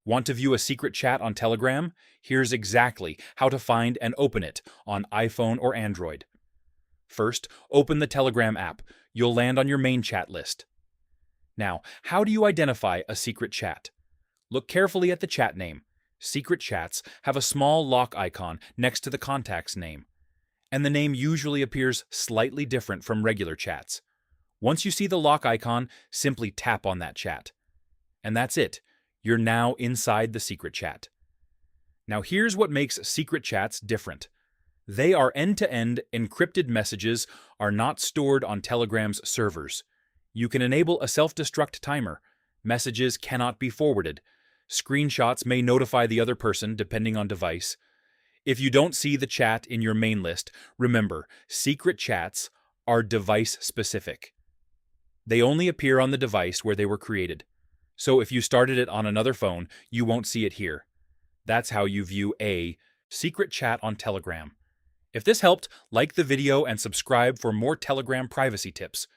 Want to view a secret chat on Telegram? Here's exactly how to find and open it on iPhone or Android. First, open the Telegram app. You'll land on your main chat list. Now, how do you identify a secret chat? Look carefully at the chat name. Secret chats have a small lock icon next to the contact's name, and the name usually appears slightly different from regular chats. Once you see the lock icon, simply tap on that chat. And that's it. You're now inside the secret chat. Now here's what makes secret chats different. They are end-to-end encrypted messages are not stored on Telegram's servers. You can enable a self-destruct timer. Messages cannot be forwarded. Screenshots may notify the other person depending on device. If you don't see the chat in your main list, remember, secret chats are device-specific. They only appear on the device where they were created. So if you started it on another phone, you won't see it here. That's how you view a secret chat on Telegram. If this helped, like the video and subscribe for more Telegram privacy tips.